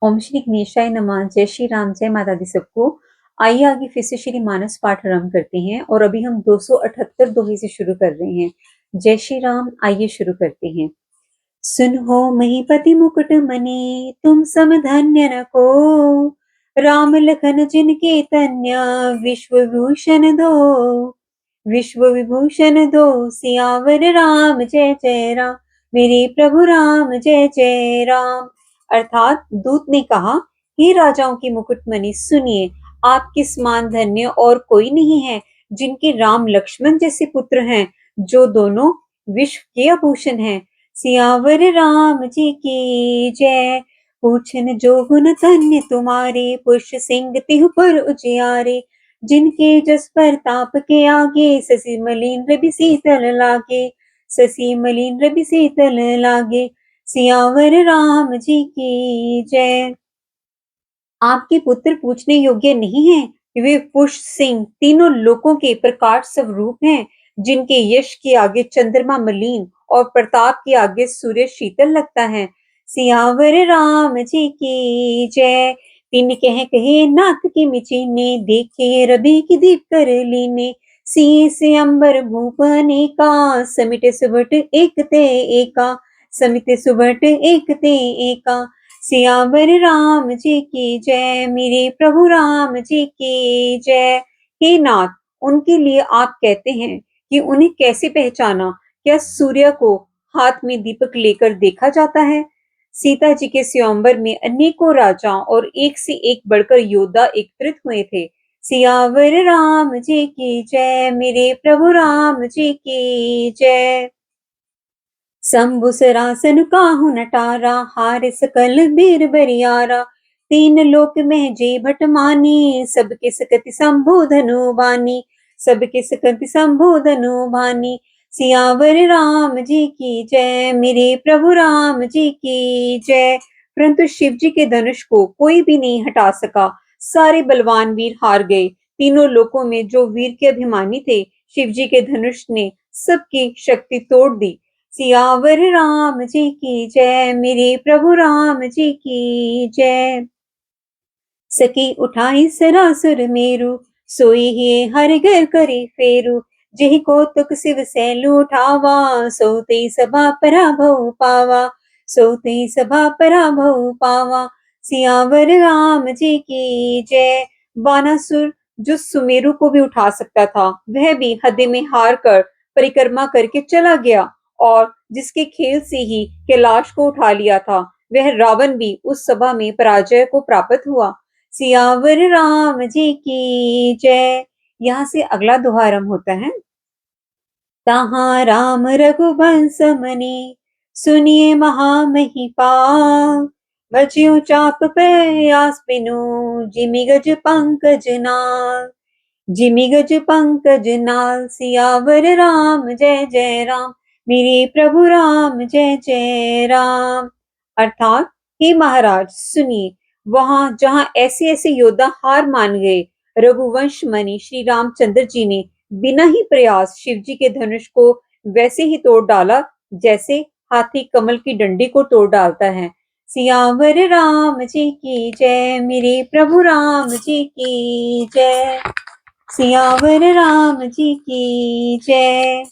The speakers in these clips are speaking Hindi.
ओम श्री गणेशाय नमः। जय श्री राम, जय माता दी सबको। आइए आगे फिर से श्री मानस पाठ आरंभ करते हैं और अभी हम 278 दोहे से शुरू कर रहे हैं। जय श्री राम। आइए शुरू करते हैं। सुनो महीपति मुकुट मणि, तुम सम धन्य न को। राम लखन जिनके तन्य, विश्व भूषण दो। विश्व विभूषण दो, सियावर राम जय जय राम। मेरे प्रभु राम जय जय राम। अर्थात दूत ने कहा, हे राजाओं की मुकुटमणि, सुनिए, आपके समान धन्य और कोई नहीं है, जिनके राम लक्ष्मण जैसे पुत्र हैं, जो दोनों विश्व के आभूषण हैं। सियावर राम जी की जय। पूछन जो गुण धन्य तुम्हारे, पुरुष सिंह तिहु पर उजियारे। जिनके जस प्रताप के आगे, शशि मलिन रवि शीतल लागे। शशि मलिन रवि शीतल लागे। सियावर राम जी की जय। आपके पुत्र पूछने योग्य नहीं है। वे पुरुष सिंह तीनों लोकों के प्रकाश स्वरूप हैं, जिनके यश के आगे चंद्रमा मलिन और प्रताप के आगे सूर्य शीतल लगता है। सियावर राम जी की जय। तीन कहे नाथ की मिचीने, देखे रवि की दीप कर लीने। शीस अंबर भूप अनेका, समिटे सुबट एक ते एका। समिटे सुबट एक ते एका। सियावर राम जी की जय। मेरे प्रभु राम जी की जय। हे नाथ, उनके लिए आप कहते हैं कि उन्हें कैसे पहचाना? क्या सूर्य को हाथ में दीपक लेकर देखा जाता है? सीता जी के स्वयंवर में अनेकों राजा और एक से एक बढ़कर योद्धा एकत्रित हुए थे। सियावर राम जी की जय। मेरे प्रभु राम जी की जय। शंभु सरासन काहू नटारा, हार सकल बीर बरियारा। तीन लोक में जे भट मानी, सबके सकति शंभु धनु बानी। सबके सकति शंभु धनु बानी। सियावर राम जी की जय। मेरे प्रभु राम जी की जय। परंतु शिव जी के धनुष को कोई भी नहीं हटा सका। सारे बलवान वीर हार गए। तीनों लोकों में जो वीर के अभिमानी थे, शिव जी के धनुष ने सबकी शक्ति तोड़ दी। सियावर राम जी की जय। मेरे प्रभु राम जी की जय। सकी उठाई सरासुर मेरु, सोई ही हर घर करे फेरु। जेहि कौतुक शिव सैलु उठावा, सोते सभा पराभव पावा। सोते सभा पराभव पावा। सियावर राम जी की जय। बानासुर, जो सुमेरु को भी उठा सकता था, वह भी हद में हार कर परिक्रमा करके चला गया। और जिसके खेल से ही कैलाश को उठा लिया था, वह रावण भी उस सभा में पराजय को प्राप्त हुआ। सियावर राम जी की जय। यहाँ से अगला दोहा आरंभ होता है। तहाँ राम रघुवंश मनि, सुनिए महामहिपाल। बजियो चाप प्रयास बिनु, जिमि गज पंकज नाल। जिमि गज पंकज नाल। सियावर राम जय जय राम। मेरे प्रभु राम जय जय राम। अर्थात, हे महाराज सुनिए, वहां जहां ऐसे ऐसे योद्धा हार मान गए, रघुवंश मणि श्री रामचंद्र जी ने बिना ही प्रयास शिव जी के धनुष को वैसे ही तोड़ डाला, जैसे हाथी कमल की डंडी को तोड़ डालता है। सियावर राम जी की जय। मेरे प्रभु राम जी की जय। सियावर राम जी की जय।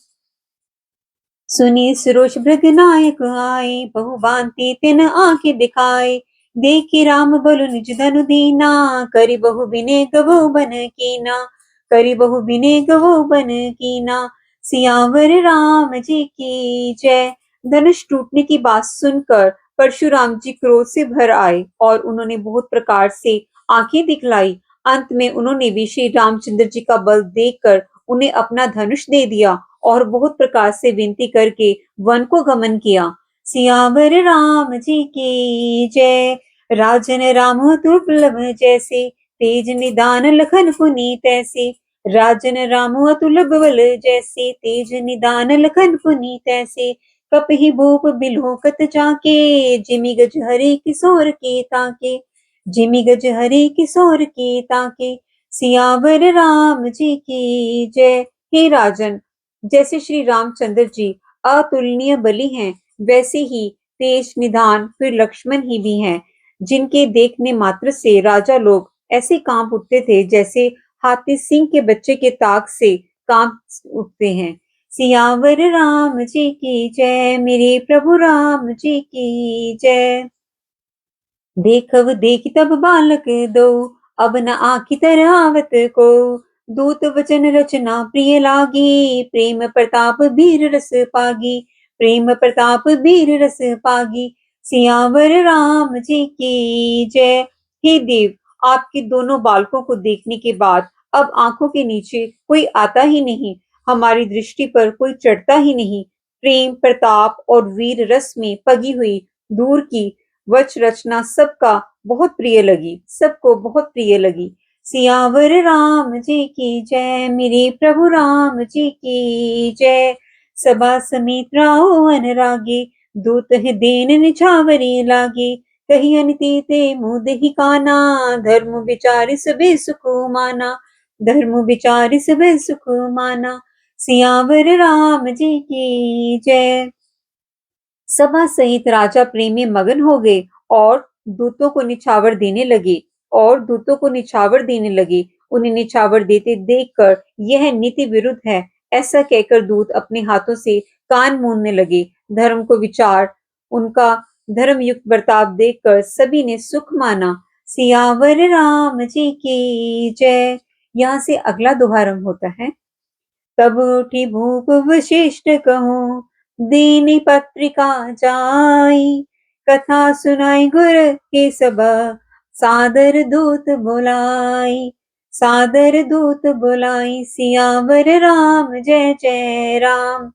सुनी सुरोष भृग नायक आए, बहुभांति तिन आंखें दिखाए। देखी राम बलु निज धनु दीना, करि बहु बिने गवो बन कीना। करि बहु बिने गवो बन कीना। सियावर राम जी की जय। धनुष टूटने की बात सुनकर परशुराम जी क्रोध से भर आए और उन्होंने बहुत प्रकार से आंखें दिखलाई। अंत में उन्होंने भी श्री रामचंद्र जी का बल देखकर उन्हें अपना धनुष दे दिया और बहुत प्रकार से विनती करके वन को गमन किया। सियावर राम जी की जय। राजन राम दुर्लभ जैसे, तेज निदान लखन पुनीत तैसे। राजन राम अतुलभ बल जैसे, तेज निदान लखन पुनीत तैसे। कपहि भूप बिलोकत जाके, जिमि गज हरि किशोर के ताके। जिमि गज हरि किशोर के ताके। सियावर राम जी की जय। हे राजन, जैसे श्री रामचंद्र जी अतुलनीय बली हैं, वैसे ही तेज निधान फिर लक्ष्मण ही भी हैं। जिनके देखने मात्र से राजा लोग ऐसे कांप उठते थे जैसे हाथी सिंह के बच्चे के ताक से कांप उठते हैं। सियावर राम जी की जय, मेरे प्रभु राम जी की जय। देखव देखि तब बालक दो, अब न आखि तरह आवत को। दूत वचन रचना प्रिय लागी, प्रेम प्रताप वीर रस पागी। प्रेम प्रताप वीर रस पागी, सियावर राम जी की जय। हे देव, आपके दोनों बालकों को देखने के बाद अब आंखों के नीचे कोई आता ही नहीं, हमारी दृष्टि पर कोई चढ़ता ही नहीं। प्रेम प्रताप और वीर रस में पगी हुई दूर की वच रचना सबको बहुत प्रिय लगी। सियावर राम जी की जय, मेरे प्रभु राम जी की जय। सभा समेत राहो अनुरागे, दूत है देन निछावरी लागे। कही अनिति ते मुद ही काना, धर्म विचार सबे सुख माना। धर्म विचार सबे सुख माना, सियावर राम जी की जय। सभा सहित राजा प्रेम में मगन हो गए और दूतों को निछावर देने लगे उन्हें निछावर देते देखकर यह नीति विरुद्ध है ऐसा कहकर दूत अपने हाथों से कान मूंदने लगे। धर्म को विचार उनका धर्म युक्त बर्ताव देखकर सभी ने सुख माना। सियावर राम जी की जय। यहाँ से अगला दोहारम होता है। तब उठी भूप वशिष्ठ कहूँ, दीनी पत्रिका जाई। कथा सुनाई गुर के सबा, सादर दूत बुलाई। सादर दूत बुलाई, सियावर राम जय जय राम।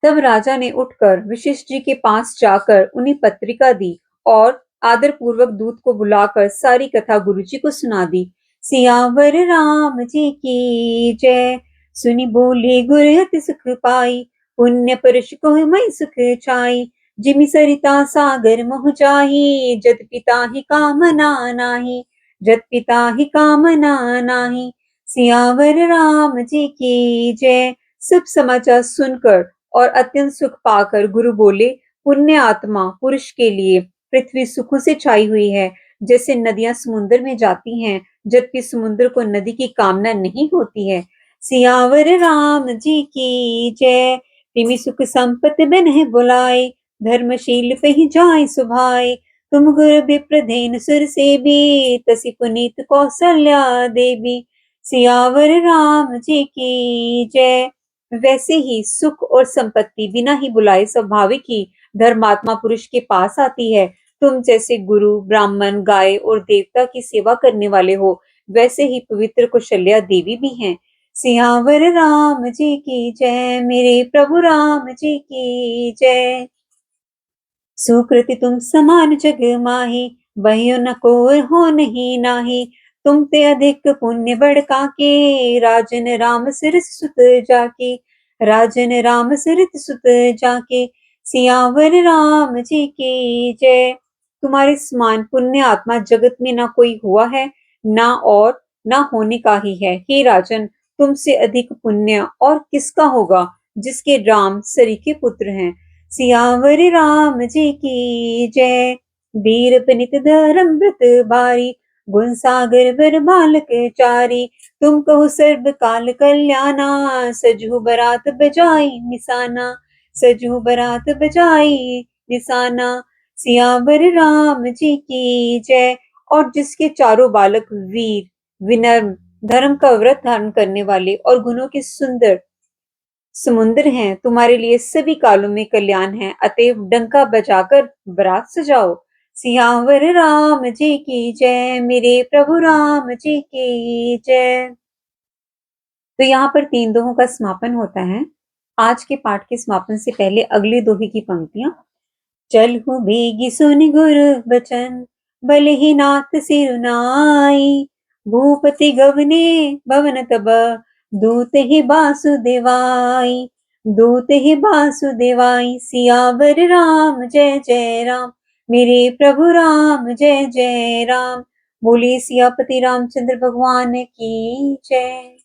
तब राजा ने उठकर वशिष्ठ जी के पास जाकर उन्हें पत्रिका दी और आदर पूर्वक दूत को बुलाकर सारी कथा गुरुजी को सुना दी। सियावर राम जी की जय। सुनी बोले गुर अति सुख पाई, पुण्य पुरुष को मई सुख छाई। जिमि सरिता सागर मोह जाही, जत पिता ही कामना नाही। जत पिता ही कामना नाही, सियावर राम जी की जय। सब समाचार सुनकर और अत्यंत सुख पाकर गुरु बोले, पुण्य आत्मा पुरुष के लिए पृथ्वी सुखों से छाई हुई है, जैसे नदियां समुद्र में जाती हैं, जबकि समुद्र को नदी की कामना नहीं होती है। सियावर राम जी की जय। तिमि सुख संपत्ति बिन बुलाए, धर्मशील पही जाय सुभाए। तुम गुर विप्रधेन सुर सेबी, तसी पुनीत कौशल्या देवी। सियावर राम जी की जय। वैसे ही सुख और संपत्ति बिना ही बुलाए स्वाभाविक ही धर्मात्मा पुरुष के पास आती है। तुम जैसे गुरु, ब्राह्मण, गाय और देवता की सेवा करने वाले हो, वैसे ही पवित्र कौशल्या देवी भी हैं। सियावर राम जी की जय, मेरे प्रभु राम जी की जय। सुकृति तुम समान जग माही, बहियो न को हो नहीं नाही। तुम ते अधिक पुण्य बड़का के, राजन राम सिरस सुत जाके। राजन राम सिरत सुत जाके, सियावर राम जी की जय। तुम्हारे समान पुण्य आत्मा जगत में ना कोई हुआ है, ना और ना होने का ही है। हे राजन, तुमसे अधिक पुण्य और किसका होगा, जिसके राम सरी के पुत्र हैं। सियावर राम जी की जय। वीर पनित धर्म व्रत भारी, गुण सागर बर बालक चारी। तुम कहो सर्व काल कल्याणा, सजहु बरात बजाई निशाना। सजहु बरात बजाई निशाना, सियावर राम जी की जय। और जिसके चारों बालक वीर, विनम्र, धर्म का व्रत धारण करने वाले और गुणों के सुंदर समुद्र हैं, तुम्हारे लिए सभी कालों में कल्याण है। अतएव डंका बजाकर बारात सजाओ। सियावर राम जी की जय, मेरे प्रभु राम जी की जय। तो यहाँ पर 3 दोहों का समापन होता है। आज के पाठ के समापन से पहले अगले दोहे की पंक्तियां। चलहु बेगी सुनि गुर बचन, बल ही नाथ सिरुनाई। भूपति गवने भवन तब, दूत ही बासुदेवाई। दूत ही बासुदेवाई, सियावर राम जय जय राम। मेरे प्रभु राम जय जय राम। बोलिए सियापति रामचंद्र भगवान की जय।